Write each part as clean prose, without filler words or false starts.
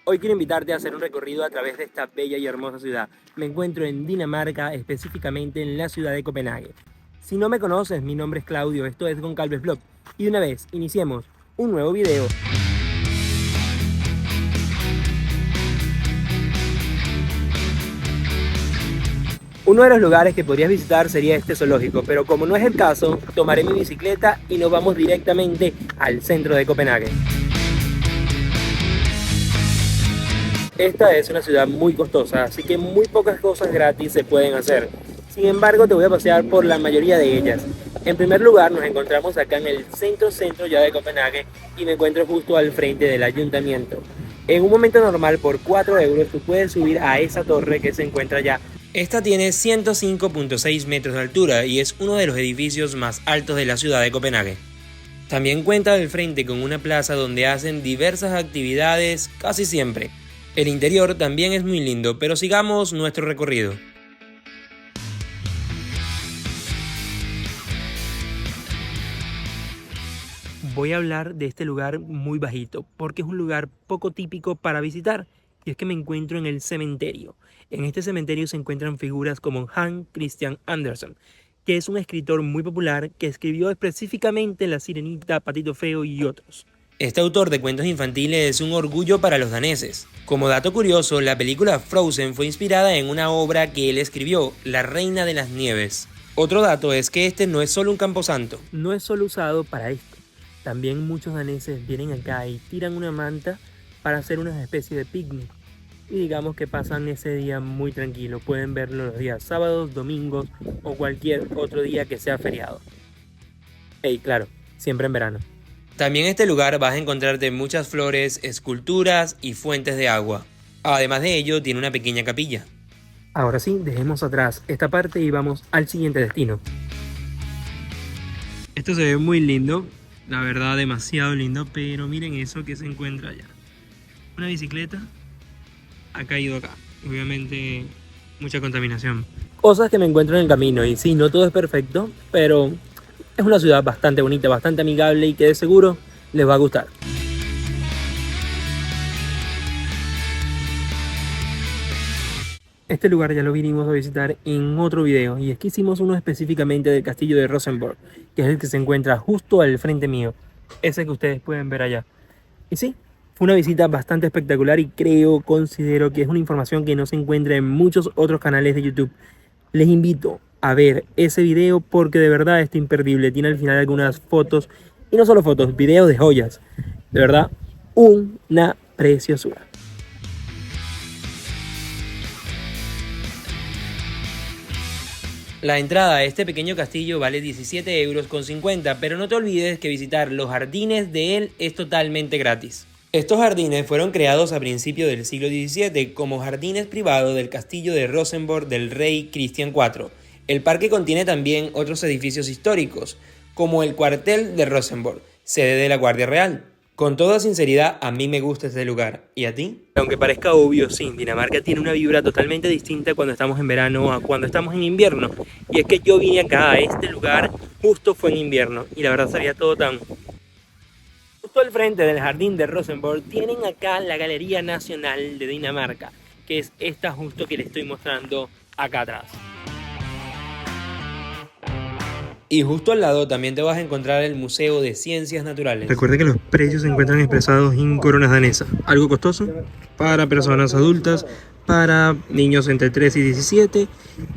Hoy quiero invitarte a hacer un recorrido a través de esta bella y hermosa ciudad. Me encuentro en Dinamarca, específicamente en la ciudad de Copenhague. Si no me conoces, mi nombre es Claudio, esto es Goncalves Vlog. Y de una vez, iniciemos un nuevo video. Uno de los lugares que podrías visitar sería este zoológico, pero como no es el caso, tomaré mi bicicleta y nos vamos directamente al centro de Copenhague. Esta es una ciudad muy costosa, así que muy pocas cosas gratis se pueden hacer. Sin embargo, te voy a pasear por la mayoría de ellas. En primer lugar, nos encontramos acá en el centro ya de Copenhague y me encuentro justo al frente del ayuntamiento. En un momento normal, por 4 euros, tú puedes subir a esa torre que se encuentra allá. Esta tiene 105.6 metros de altura y es uno de los edificios más altos de la ciudad de Copenhague. También cuenta al frente con una plaza donde hacen diversas actividades casi siempre. El interior también es muy lindo, pero sigamos nuestro recorrido. Voy a hablar de este lugar muy bajito, porque es un lugar poco típico para visitar, y es que me encuentro en el cementerio. En este cementerio se encuentran figuras como Hans Christian Andersen, que es un escritor muy popular que escribió específicamente La Sirenita, Patito Feo y otros. Este autor de cuentos infantiles es un orgullo para los daneses. Como dato curioso, la película Frozen fue inspirada en una obra que él escribió, La Reina de las Nieves. Otro dato es que este no es solo un camposanto. No es solo usado para esto. También muchos daneses vienen acá y tiran una manta para hacer una especie de picnic. Y digamos que pasan ese día muy tranquilo. Pueden verlo los días sábados, domingos o cualquier otro día que sea feriado. Y claro, siempre en verano. También en este lugar vas a encontrarte muchas flores, esculturas y fuentes de agua. Además de ello, tiene una pequeña capilla. Ahora sí, dejemos atrás esta parte y vamos al siguiente destino. Esto se ve muy lindo, la verdad demasiado lindo, pero miren eso que se encuentra allá. Una bicicleta ha caído acá. Obviamente mucha contaminación. Cosas que me encuentro en el camino y sí, no todo es perfecto, pero es una ciudad bastante bonita, bastante amigable y que de seguro les va a gustar. Este lugar ya lo vinimos a visitar en otro video y es que hicimos uno específicamente del castillo de Rosenborg, que es el que se encuentra justo al frente mío, ese que ustedes pueden ver allá. Y sí, fue una visita bastante espectacular y considero que es una información que no se encuentra en muchos otros canales de YouTube. Les invito a ver ese video porque de verdad está imperdible. Tiene al final algunas fotos, y no solo fotos, videos de joyas. De verdad, una preciosura. La entrada a este pequeño castillo vale 17,50 €, pero no te olvides que visitar los jardines de él es totalmente gratis. Estos jardines fueron creados a principios del siglo XVII como jardines privados del castillo de Rosenborg del rey Cristian IV. El parque contiene también otros edificios históricos, como el cuartel de Rosenborg, sede de la Guardia Real. Con toda sinceridad, a mí me gusta este lugar. ¿Y a ti? Aunque parezca obvio, sí, Dinamarca tiene una vibra totalmente distinta cuando estamos en verano a cuando estamos en invierno. Y es que yo vine acá a este lugar justo fue en invierno y la verdad sería todo tan... Justo al frente del jardín de Rosenborg tienen acá la Galería Nacional de Dinamarca, que es esta justo que les estoy mostrando acá atrás. Y justo al lado también te vas a encontrar el Museo de Ciencias Naturales. Recuerda que los precios se encuentran expresados en coronas danesas. Algo costoso para personas adultas, para niños entre 3 y 17,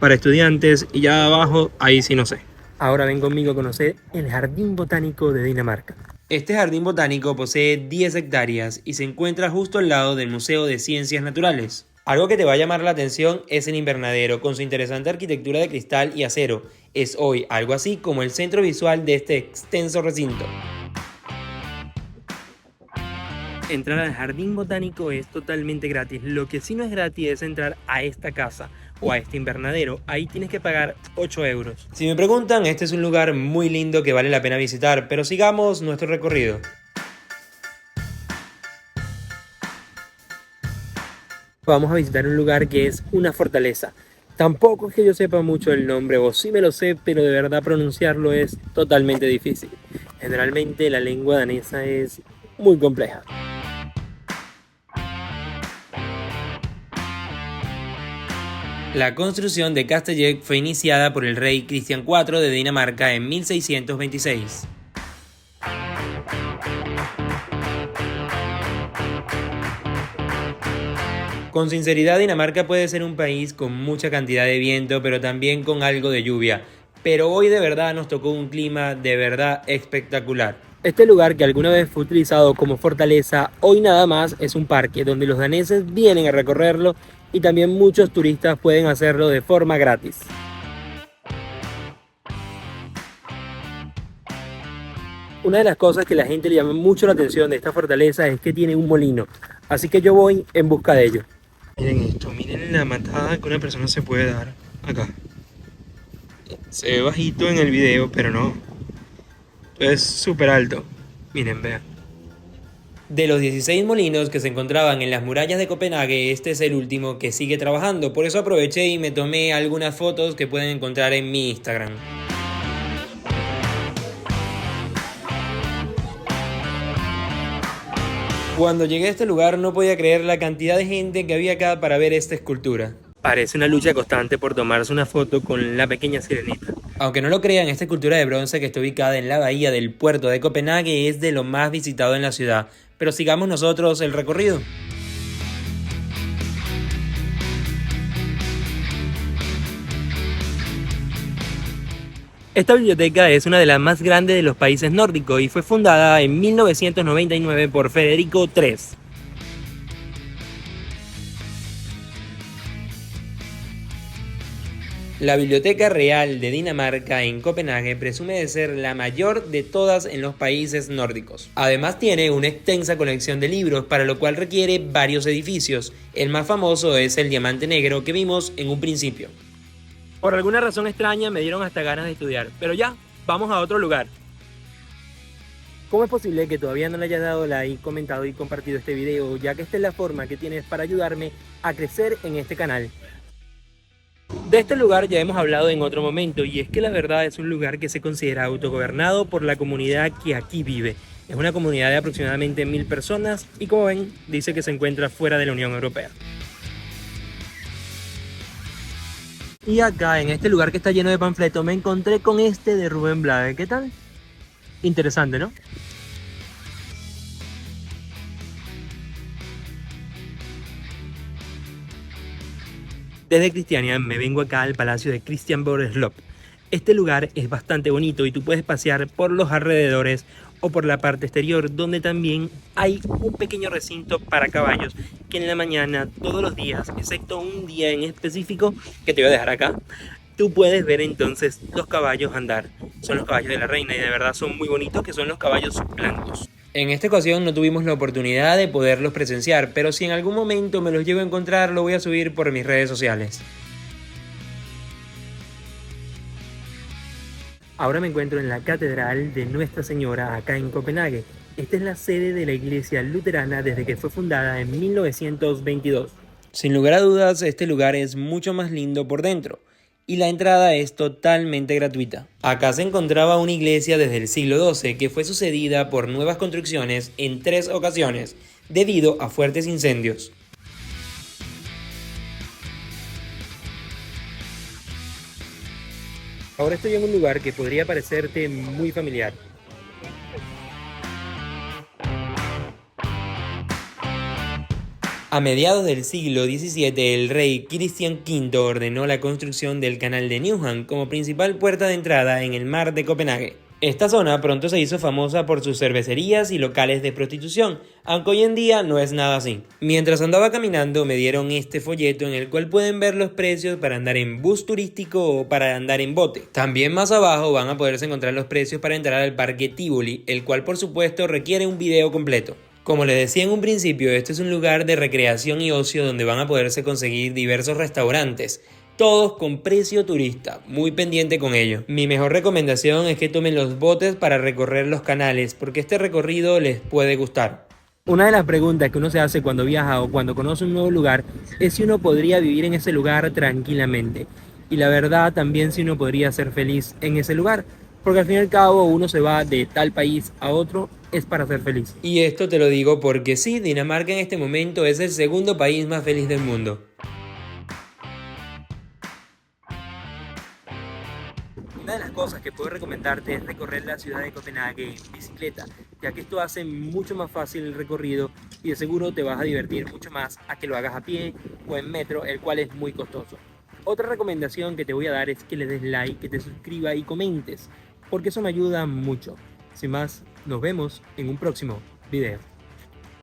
para estudiantes y ya abajo, ahí sí no sé. Ahora ven conmigo a conocer el Jardín Botánico de Dinamarca. Este jardín botánico posee 10 hectáreas y se encuentra justo al lado del Museo de Ciencias Naturales. Algo que te va a llamar la atención es el invernadero, con su interesante arquitectura de cristal y acero. Es hoy algo así como el centro visual de este extenso recinto. Entrar al jardín botánico es totalmente gratis. Lo que sí no es gratis es entrar a esta casa o a este invernadero. Ahí tienes que pagar 8 €. Si me preguntan, este es un lugar muy lindo que vale la pena visitar, pero sigamos nuestro recorrido. Vamos a visitar un lugar que es una fortaleza. Tampoco es que yo sepa mucho el nombre, o sí me lo sé, pero de verdad pronunciarlo es totalmente difícil. Generalmente la lengua danesa es muy compleja. La construcción de Kastellet fue iniciada por el rey Cristian IV de Dinamarca en 1626. Con sinceridad, Dinamarca puede ser un país con mucha cantidad de viento, pero también con algo de lluvia. Pero hoy de verdad nos tocó un clima de verdad espectacular. Este lugar, que alguna vez fue utilizado como fortaleza, hoy nada más es un parque donde los daneses vienen a recorrerlo y también muchos turistas pueden hacerlo de forma gratis. Una de las cosas que la gente le llama mucho la atención de esta fortaleza es que tiene un molino, así que yo voy en busca de ello. Miren esto, miren la matada que una persona se puede dar acá. Se ve bajito en el video, pero no. Es súper alto. Miren, vean. De los 16 molinos que se encontraban en las murallas de Copenhague, este es el último que sigue trabajando. Por eso aproveché y me tomé algunas fotos que pueden encontrar en mi Instagram. Cuando llegué a este lugar no podía creer la cantidad de gente que había acá para ver esta escultura. Parece una lucha constante por tomarse una foto con la pequeña sirenita. Aunque no lo crean, esta escultura de bronce que está ubicada en la bahía del puerto de Copenhague es de lo más visitado en la ciudad. Pero sigamos nosotros el recorrido. Esta biblioteca es una de las más grandes de los países nórdicos y fue fundada en 1999 por Federico III. La Biblioteca Real de Dinamarca en Copenhague presume de ser la mayor de todas en los países nórdicos. Además tiene una extensa colección de libros, para lo cual requiere varios edificios. El más famoso es el Diamante Negro que vimos en un principio. Por alguna razón extraña me dieron hasta ganas de estudiar, pero ya, vamos a otro lugar. ¿Cómo es posible que todavía no le hayas dado like, comentado y compartido este video, ya que esta es la forma que tienes para ayudarme a crecer en este canal? De este lugar ya hemos hablado en otro momento, y es que la verdad es un lugar que se considera autogobernado por la comunidad que aquí vive. Es una comunidad de aproximadamente 1000 personas y, como ven, dice que se encuentra fuera de la Unión Europea. Y acá, en este lugar que está lleno de panfletos, me encontré con este de Rubén Blades. ¿Qué tal? Interesante, ¿no? Desde Cristiania me vengo acá al Palacio de Christian Borgerslov. Este lugar es bastante bonito y tú puedes pasear por los alrededores o por la parte exterior, donde también hay un pequeño recinto para caballos que en la mañana, todos los días, excepto un día en específico que te voy a dejar acá, tú puedes ver entonces los caballos andar. Son los caballos de la reina y de verdad son muy bonitos, que son los caballos blancos. En esta ocasión no tuvimos la oportunidad de poderlos presenciar, pero si en algún momento me los llego a encontrar, lo voy a subir por mis redes sociales. Ahora me encuentro en la Catedral de Nuestra Señora, acá en Copenhague. Esta es la sede de la iglesia luterana desde que fue fundada en 1922. Sin lugar a dudas, este lugar es mucho más lindo por dentro, y la entrada es totalmente gratuita. Acá se encontraba una iglesia desde el siglo XII que fue sucedida por nuevas construcciones en 3 ocasiones debido a fuertes incendios. Ahora estoy en un lugar que podría parecerte muy familiar. A mediados del siglo XVII, el rey Cristian V ordenó la construcción del canal de Nyhavn como principal puerta de entrada en el mar de Copenhague. Esta zona pronto se hizo famosa por sus cervecerías y locales de prostitución, aunque hoy en día no es nada así. Mientras andaba caminando me dieron este folleto en el cual pueden ver los precios para andar en bus turístico o para andar en bote. También más abajo van a poderse encontrar los precios para entrar al parque Tivoli, el cual por supuesto requiere un video completo. Como les decía en un principio, este es un lugar de recreación y ocio donde van a poderse conseguir diversos restaurantes, todos con precio turista, muy pendiente con ello. Mi mejor recomendación es que tomen los botes para recorrer los canales, porque este recorrido les puede gustar. Una de las preguntas que uno se hace cuando viaja o cuando conoce un nuevo lugar es si uno podría vivir en ese lugar tranquilamente. Y la verdad también si uno podría ser feliz en ese lugar, porque al fin y al cabo uno se va de tal país a otro es para ser feliz. Y esto te lo digo porque sí, Dinamarca en este momento es el segundo país más feliz del mundo. Una de las cosas que puedo recomendarte es recorrer la ciudad de Copenhague en bicicleta, ya que esto hace mucho más fácil el recorrido y de seguro te vas a divertir mucho más a que lo hagas a pie o en metro, el cual es muy costoso. Otra recomendación que te voy a dar es que le des like, que te suscribas y comentes, porque eso me ayuda mucho. Sin más, nos vemos en un próximo video.